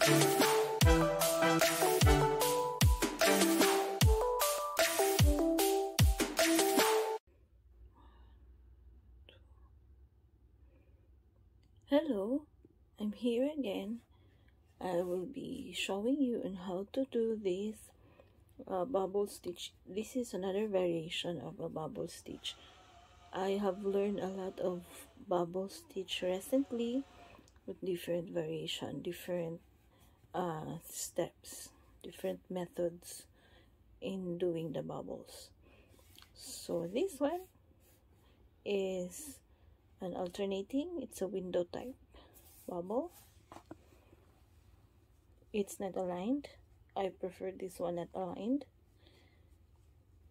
Hello, I'm here again. I will be showing you on how to do this bubble stitch. This is another variation of a bubble stitch. I have learned a lot of bubble stitch recently with different variation, different steps, different methods in doing the bubbles. So this one is an alternating, it's a window type bubble. It's not aligned. I prefer this one not aligned.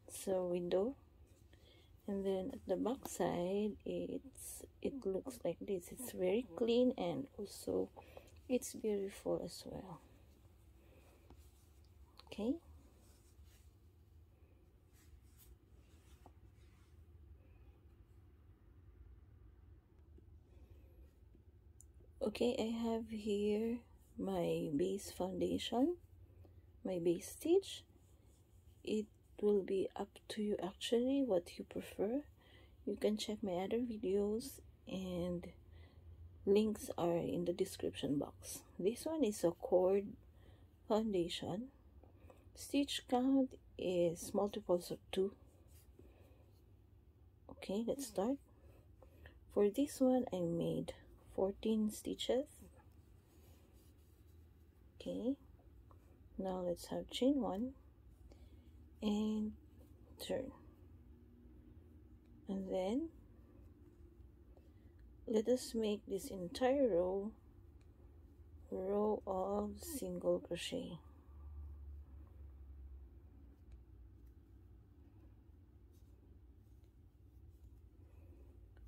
So window, and then at the back side it looks like this. It's very clean and also it's beautiful as well. Okay, I have here my base foundation, my base stitch. It will be up to you actually what you prefer. You can check my other videos and links are in the description box. This one is a cord foundation. Stitch count is multiples of 2. Okay, let's start. For this one I made 14 stitches. Okay, now let's have chain 1 and turn, and then let us make this entire row of single crochet.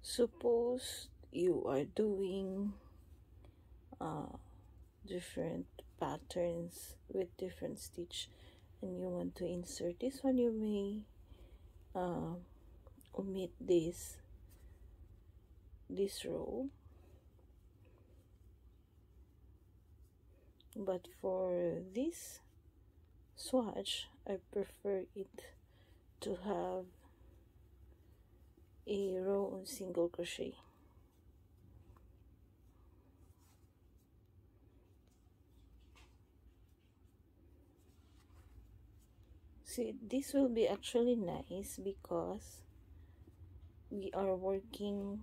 Suppose you are doing different patterns with different stitch and you want to insert this one, you may omit this row, but for this swatch I prefer it to have a row of single crochet. See, this will be actually nice because we are working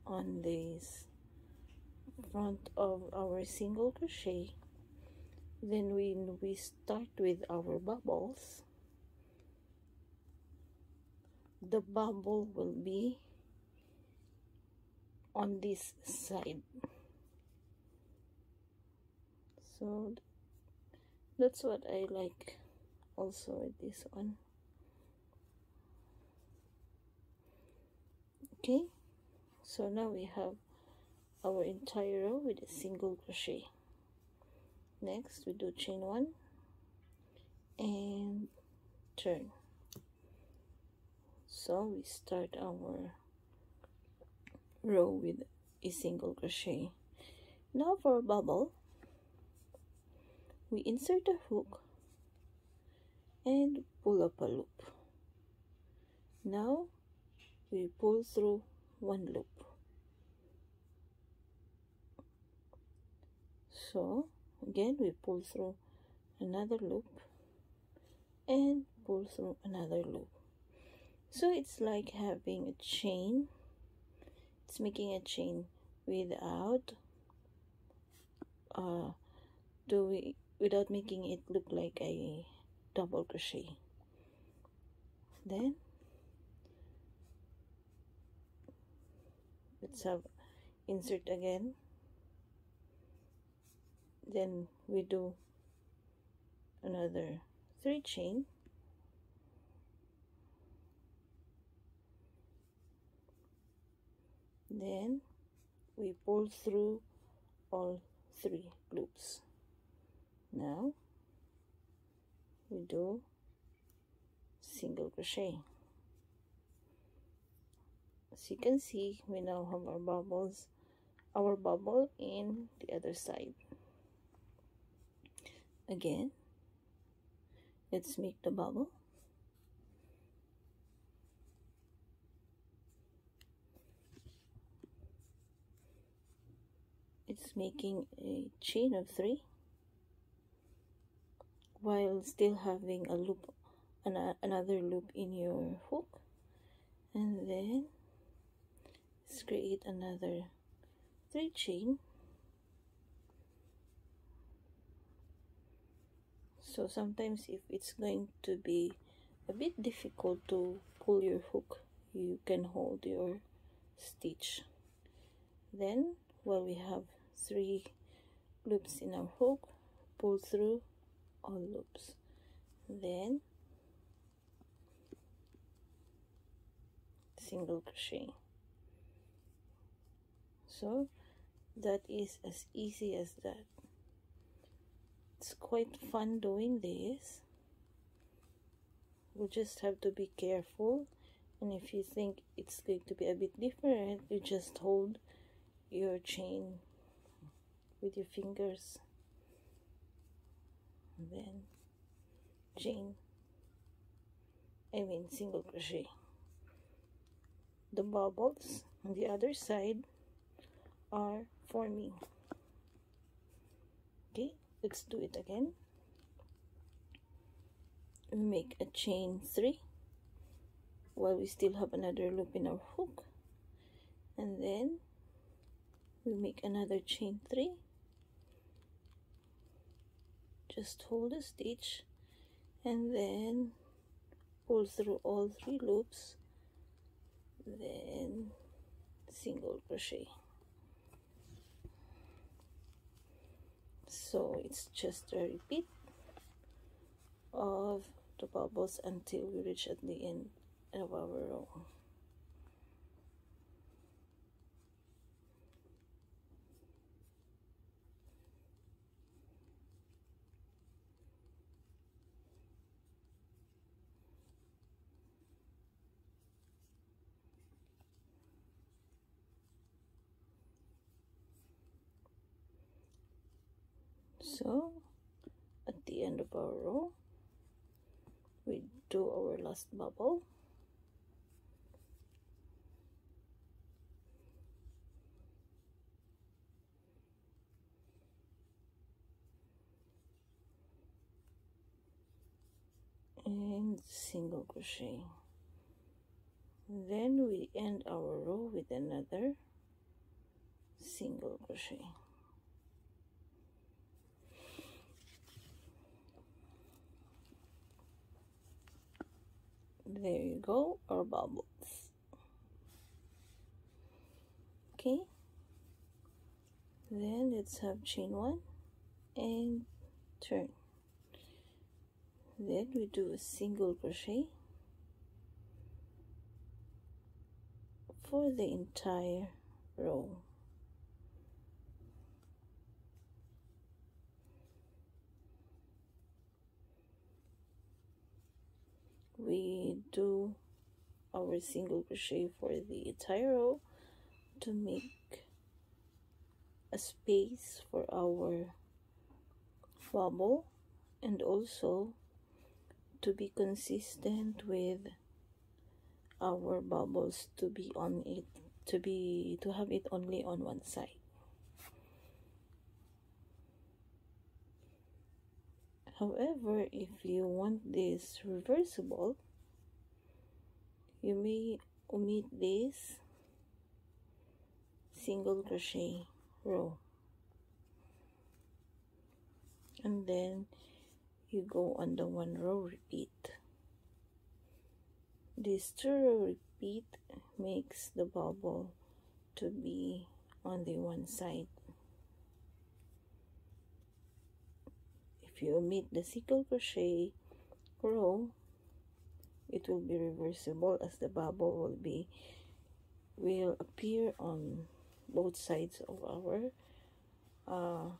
on this front of our single crochet. Then when we start with our bubbles, the bubble will be on this side. So that's what I like also with this one. Okay, so now we have our entire row with a single crochet. Next we do chain 1 and turn. So we start our row with a single crochet. Now for a bubble, we insert a hook and pull up a loop. Now we pull through one loop. So again we pull through another loop and pull through another loop. So it's like having a chain. It's making a chain without without making it look like a double crochet. Then let's have insert again. Then we do another 3 chain. Then we pull through all 3 loops. Now we do single crochet. As you can see, we now have our bubble in the other side. again. Let's make the bubble. It's making a chain of 3 while still having a loop, another loop in your hook, and then let's create another 3 chain. So sometimes if it's going to be a bit difficult to pull your hook, you can hold your stitch. Then while we have 3 loops in our hook, pull through all loops, then single crochet. So that is as easy as that. It's quite fun doing this. You just have to be careful, and if you think it's going to be a bit different, you just hold your chain with your fingers, and then single crochet. The bubbles on the other side are forming. Okay, let's do it again. We make a chain 3 while we still have another loop in our hook, and then we make another chain 3. Just hold a stitch and then pull through all 3 loops, then single crochet. So it's just a repeat of the bubbles until we reach at the end of our row. So at the end of our row, we do our last bubble. And single crochet. Then we end our row with another single crochet. There you go, our bubbles. Okay, then let's have chain 1 and turn. Then we do a single crochet for the entire row. We do our single crochet for the entire row to make a space for our bubble, and also to be consistent with our bubbles, to be on it, to have it only on one side. However, if you want this reversible, you may omit this single crochet row, and then you go on the 1 row repeat. This 2 row repeat makes the bubble to be on the one side. If you omit the single crochet row, it will be reversible, as the bubble will appear on both sides of our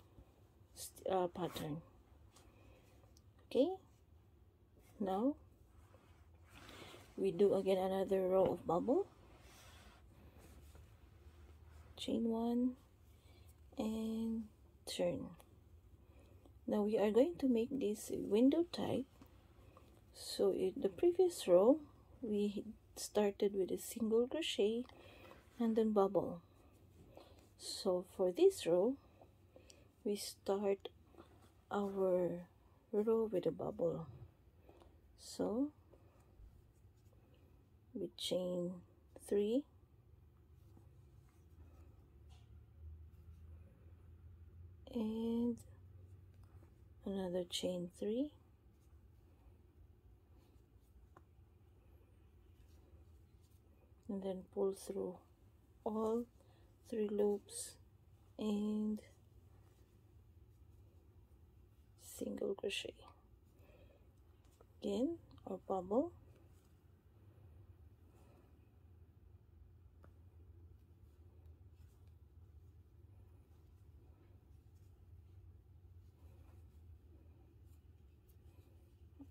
pattern. Okay, now we do again another row of bubble, chain 1 and turn. Now we are going to make this window type. So in the previous row we started with a single crochet and then bubble. So for this row we start our row with a bubble. So we chain 3 and another chain 3, and then pull through all 3 loops and single crochet. Again, our bubble,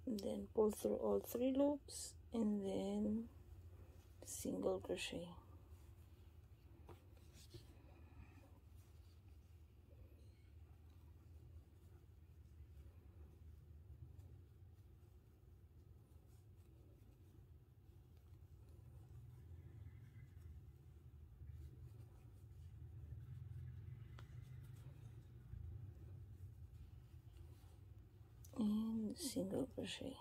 and then pull through all 3 loops and then single crochet. And single crochet.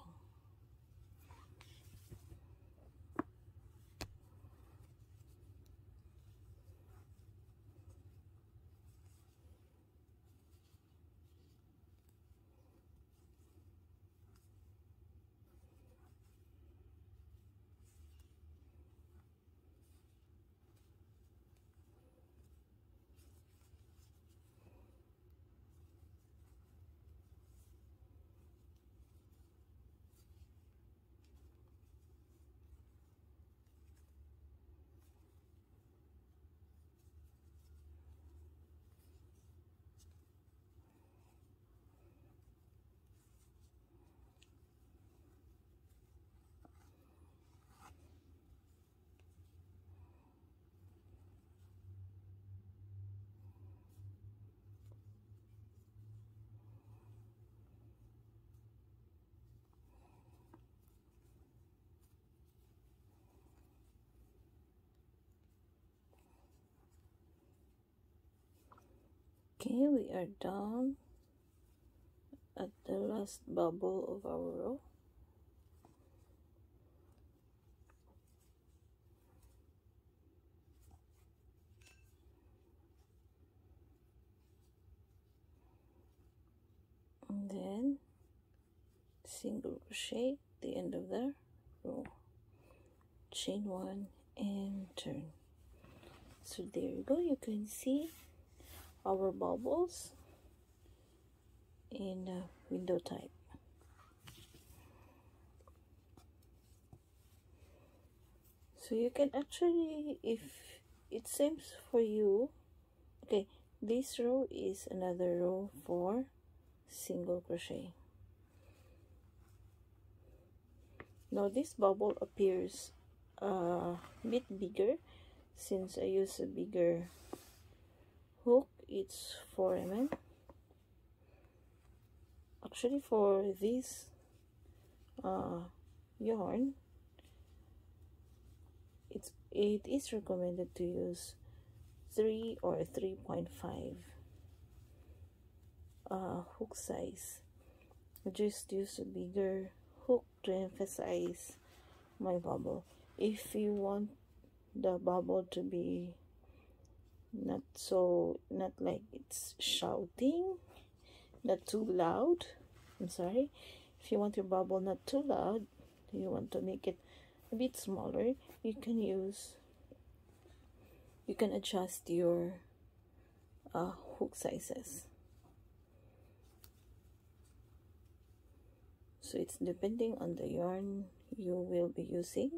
Okay, we are done at the last bubble of our row. And then single crochet at the end of the row, chain 1 and turn. So there you go, you can see our bubbles in window type. So you can actually, if it seems for you, okay, this row is another row for single crochet. Now this bubble appears a bit bigger since I use a bigger hook. It's 4 mm. Actually for this yarn, it is recommended to use 3 or 3.5 hook size. I just use a bigger hook to emphasize my bubble. If you want the bubble to be not like it's shouting, not too loud, I'm sorry, if you want your bubble not too loud, you want to make it a bit smaller, you can adjust your hook sizes. So it's depending on the yarn you will be using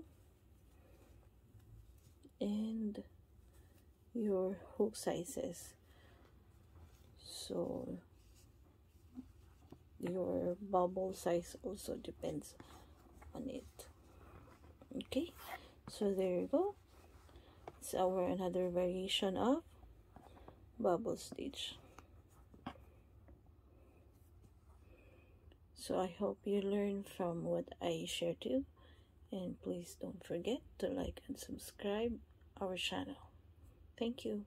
and your hook sizes, so your bubble size also depends on it. Okay, so there you go, it's our another variation of bubble stitch. So I hope you learn from what I share too, and please don't forget to like and subscribe our channel. Thank you.